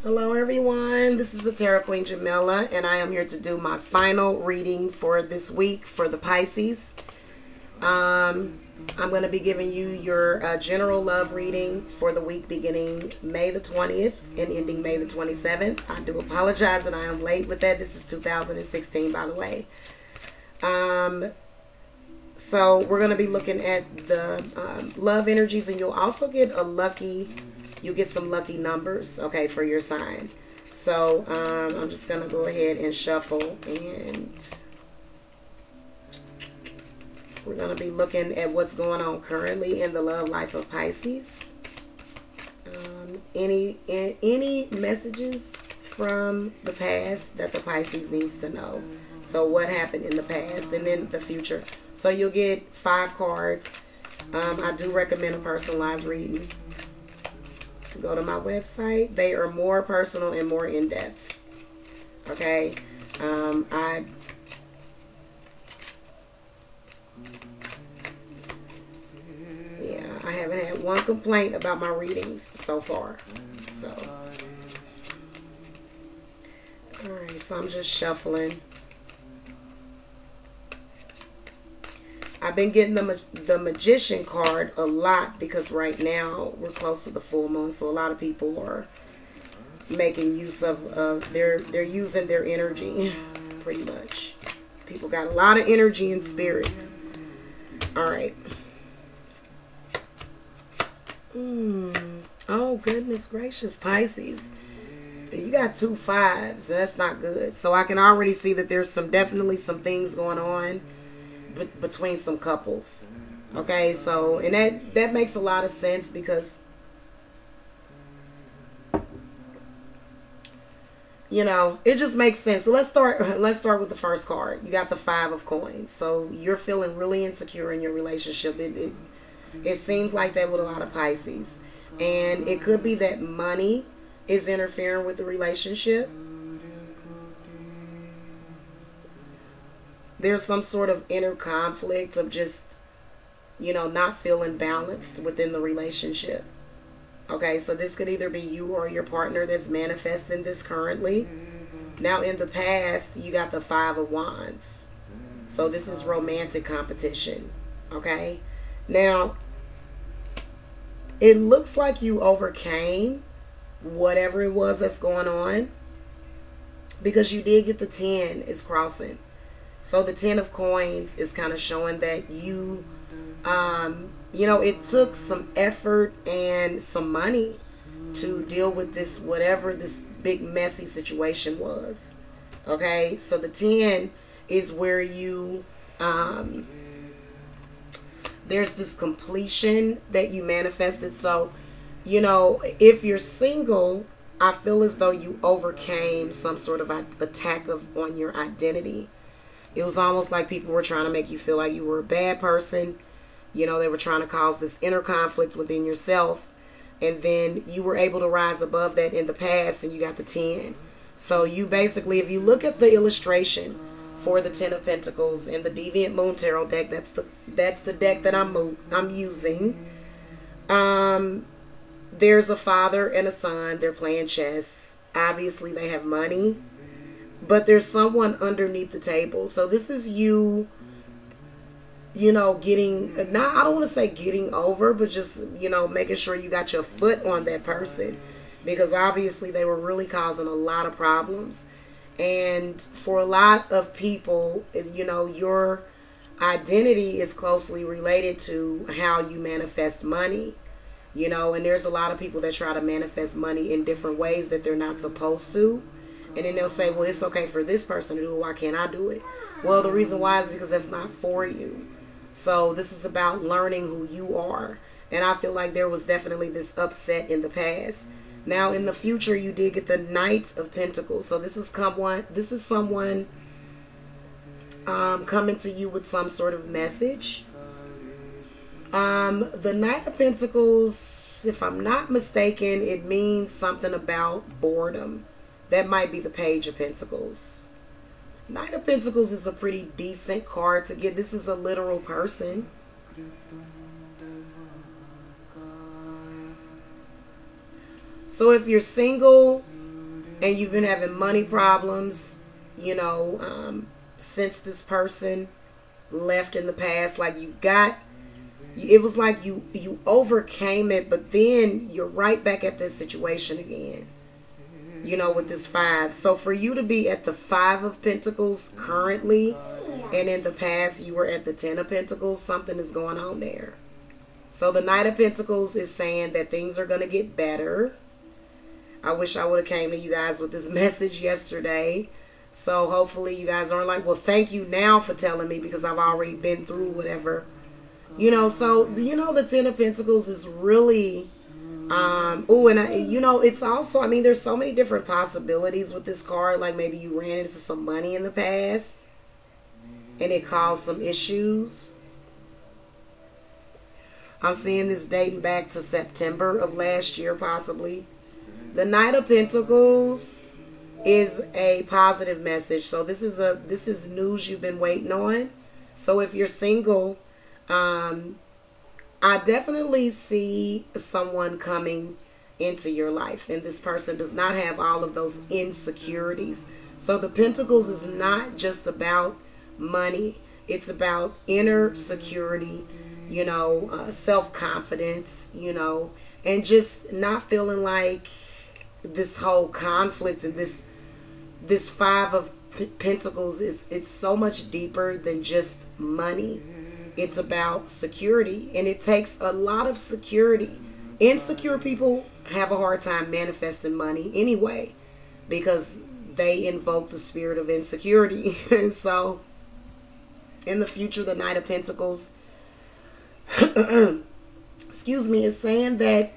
Hello everyone, this is the Tarot Queen Jamila, and I am here to do my final reading for this week for the Pisces. I'm going to be giving you your general love reading for the week beginning May the 20th and ending May the 27th. I do apologize that I am late with that. This is 2016, by the way. So we're going to be looking at the love energies, and you'll also get you get some lucky numbers, okay, for your sign. So I'm just going to go ahead and shuffle, and we're going to be looking at what's going on currently in the love life of Pisces. Any messages from the past that the Pisces needs to know. So what happened in the past and then the future. So you'll get 5 cards. I do recommend a personalized reading. Go to my website. They are more personal and more in-depth. Okay. I haven't had one complaint about my readings so far. So, alright, so I'm just shuffling. I've been getting the Magician card a lot because right now we're close to the full moon, so a lot of people are making use of they're using their energy pretty much. People got a lot of energy and spirits. All right. Oh goodness gracious, Pisces. You got 2 5s. That's not good. So I can already see that there's definitely some things going on between some couples. Okay, so and that makes a lot of sense because you know, it just makes sense. So let's start with the first card. You got the 5 of coins. So you're feeling really insecure in your relationship. It seems like that with a lot of Pisces. And it could be that money is interfering with the relationship. There's some sort of inner conflict of just, you know, not feeling balanced within the relationship. Okay, so this could either be you or your partner that's manifesting this currently. Now, in the past, you got the 5 of Wands. So this is romantic competition. Okay, now, it looks like you overcame whatever it was that's going on because you did get the 10 is crossing. So the 10 of coins is kind of showing that you, you know, it took some effort and some money to deal with this, whatever this big messy situation was. Okay, so the 10 is where you, there's this completion that you manifested. So, you know, if you're single, I feel as though you overcame some sort of attack on your identity. It was almost like people were trying to make you feel like you were a bad person. You know, they were trying to cause this inner conflict within yourself. And then you were able to rise above that in the past and you got the 10. So you basically, if you look at the illustration for the 10 of Pentacles in the Deviant Moon Tarot deck, that's the deck that I'm using. There's a father and a son. They're playing chess. Obviously, they have money. But there's someone underneath the table. So this is you, you know, getting, I don't want to say getting over, but just, you know, making sure you got your foot on that person. Because obviously they were really causing a lot of problems. And for a lot of people, you know, your identity is closely related to how you manifest money. You know, and there's a lot of people that try to manifest money in different ways that they're not supposed to. And then they'll say, well, it's okay for this person to do it. Why can't I do it? Well, the reason why is because that's not for you. So this is about learning who you are. And I feel like there was definitely this upset in the past. Now, in the future, you did get the Knight of Pentacles. So this is someone coming to you with some sort of message. The Knight of Pentacles, if I'm not mistaken, it means something about boredom. That might be the Page of Pentacles. Knight of Pentacles is a pretty decent card to get. This is a literal person. So if you're single, and you've been having money problems, you know, since this person left in the past. Like it was like you overcame it, but then you're right back at this situation again, you know, with this 5. So for you to be at the 5 of Pentacles currently, and in the past you were at the 10 of Pentacles, something is going on there. So the Knight of Pentacles is saying that things are going to get better. I wish I would have came to you guys with this message yesterday. So hopefully you guys aren't like, well, thank you now for telling me, because I've already been through whatever. You know, so, you know, the 10 of Pentacles is really, you know, it's also, I mean, there's so many different possibilities with this card. Like maybe you ran into some money in the past and it caused some issues. I'm seeing this dating back to September of last year, possibly. The Knight of Pentacles is a positive message. So this is news you've been waiting on. So if you're single, I definitely see someone coming into your life, and this person does not have all of those insecurities. So the Pentacles is not just about money. It's about inner security, you know, self-confidence, you know, and just not feeling like this whole conflict and this 5 of Pentacles it's so much deeper than just money. It's about security, and it takes a lot of security. Insecure people have a hard time manifesting money anyway, because they invoke the spirit of insecurity. So in the future, the Knight of Pentacles excuse me, is saying that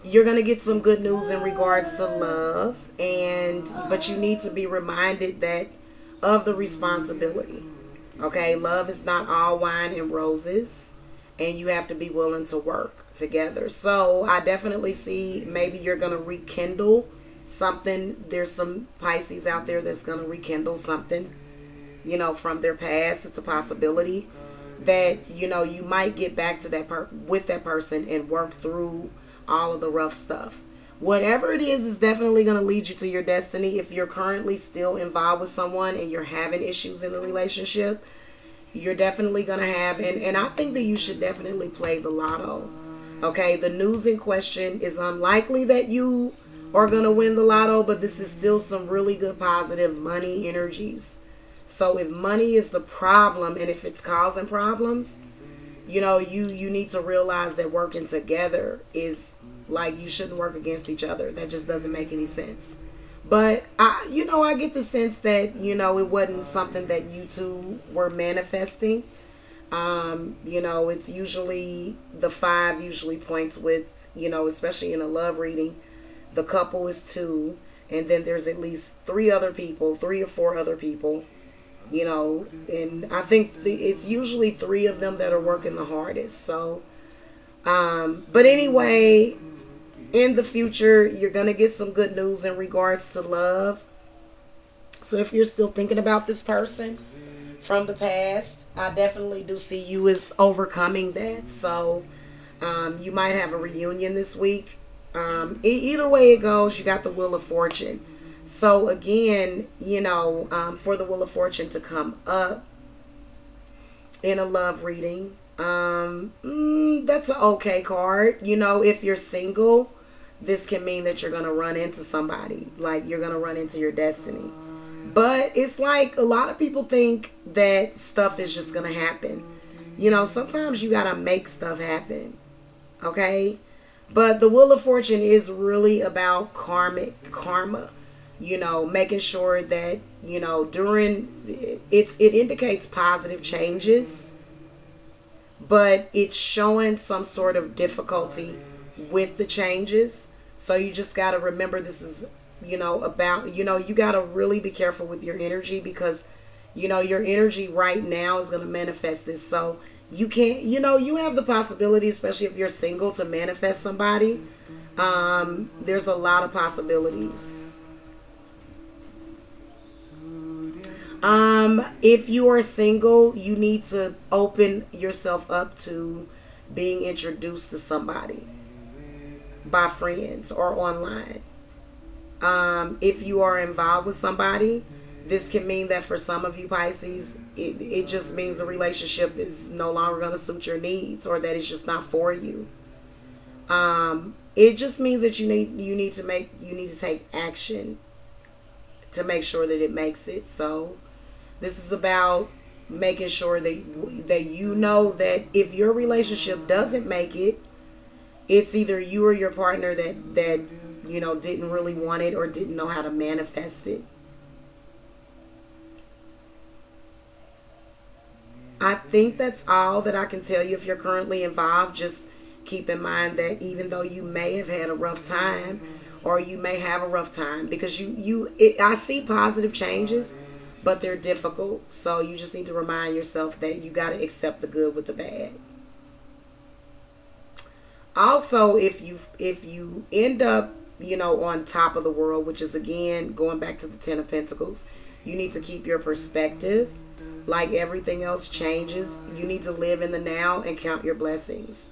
you're going to get some good news in regards to love, but you need to be reminded that of the responsibility. Okay, love is not all wine and roses, and you have to be willing to work together. So I definitely see maybe you're going to rekindle something. There's some Pisces out there that's going to rekindle something, you know, from their past. It's a possibility that, you know, you might get back to that with that person and work through all of the rough stuff. Whatever it is definitely going to lead you to your destiny. If you're currently still involved with someone and you're having issues in the relationship, you're definitely going to have, and I think that you should definitely play the lotto. Okay, the news in question is unlikely that you are going to win the lotto, but this is still some really good positive money energies. So if money is the problem, and if it's causing problems, you know, you need to realize that working together is like, you shouldn't work against each other. That just doesn't make any sense. But you know, I get the sense that, you know, it wasn't something that you two were manifesting. You know, it's usually the 5 usually points with, you know, especially in a love reading, the couple is 2, and then there's at least 3 other people, 3 or 4 other people. You know, and I think it's usually 3 of them that are working the hardest. So, but anyway, in the future, you're going to get some good news in regards to love. So if you're still thinking about this person from the past, I definitely do see you as overcoming that. So, you might have a reunion this week. Either way it goes, you got the Wheel of Fortune. So again, you know, for the Wheel of Fortune to come up in a love reading, that's an okay card. You know, if you're single, this can mean that you're going to run into somebody, like you're going to run into your destiny. But it's like a lot of people think that stuff is just going to happen. You know, sometimes you got to make stuff happen. Okay? But the Wheel of Fortune is really about karma. You know, making sure that, you know, during it indicates positive changes, but it's showing some sort of difficulty with the changes. So you just got to remember, this is, you know, about, you know, you got to really be careful with your energy, because, you know, your energy right now is going to manifest this. So you can't, you know, you have the possibility, especially if you're single, to manifest somebody. There's a lot of possibilities. If you are single, you need to open yourself up to being introduced to somebody by friends or online. If you are involved with somebody, this can mean that for some of you Pisces, it just means the relationship is no longer going to suit your needs, or that it's just not for you. It just means that you need to take action to make sure that it makes it. So this is about making sure that you know that if your relationship doesn't make it, it's either you or your partner that you know didn't really want it or didn't know how to manifest it. I think that's all that I can tell you. If you're currently involved, just keep in mind that even though you may have had a rough time, or you may have a rough time, because I see positive changes, but they're difficult. So you just need to remind yourself that you got to accept the good with the bad. Also, if you end up, you know, on top of the world, which is again going back to the Ten of Pentacles, you need to keep your perspective. Like everything else changes, you need to live in the now and count your blessings.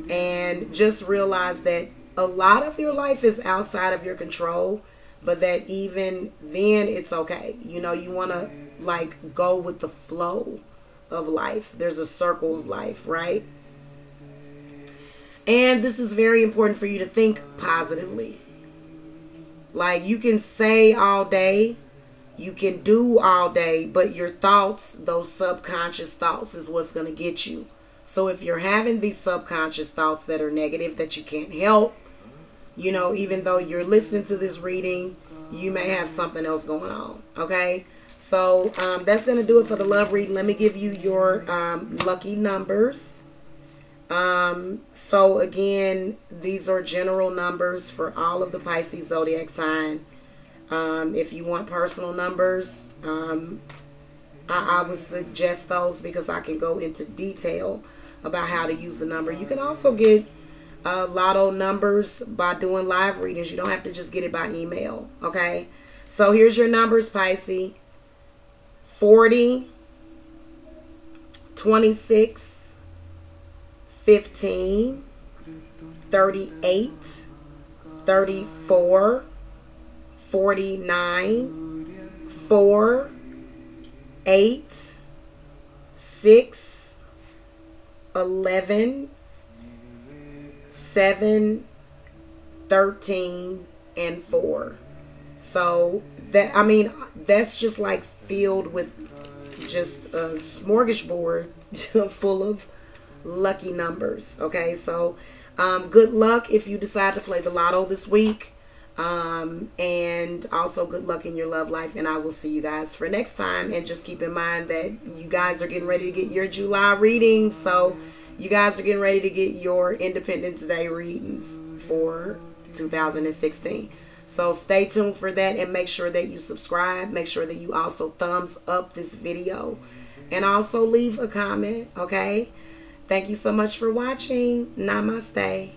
And just realize that a lot of your life is outside of your control, but that even then it's okay. You know, you want to like go with the flow of life. There's a circle of life, right? And this is very important for you to think positively. Like you can say all day, you can do all day, but your thoughts, those subconscious thoughts, is what's going to get you. So if you're having these subconscious thoughts that are negative, that you can't help, you know, even though you're listening to this reading, you may have something else going on. Okay. So that's going to do it for the love reading. Let me give you your lucky numbers. So again, these are general numbers for all of the Pisces zodiac sign. If you want personal numbers, I would suggest those because I can go into detail about how to use the number. You can also get Lotto numbers by doing live readings. You don't have to just get it by email. Okay. So here's your numbers, Pisces. 40, 26, 15, 38, 34, 49, 4, 8, 6, 11, 7, 13, and 4. So that, I mean, that's just like filled with just a smorgasbord full of lucky numbers. Okay, so good luck if you decide to play the Lotto this week. And also good luck in your love life, and I will see you guys for next time. And just keep in mind that you guys are getting ready to get your July readings, so you guys are getting ready to get your Independence Day readings for 2016. So stay tuned for that, and make sure that you subscribe. Make sure that you also thumbs up this video, and also leave a comment. Okay, thank you so much for watching. Namaste.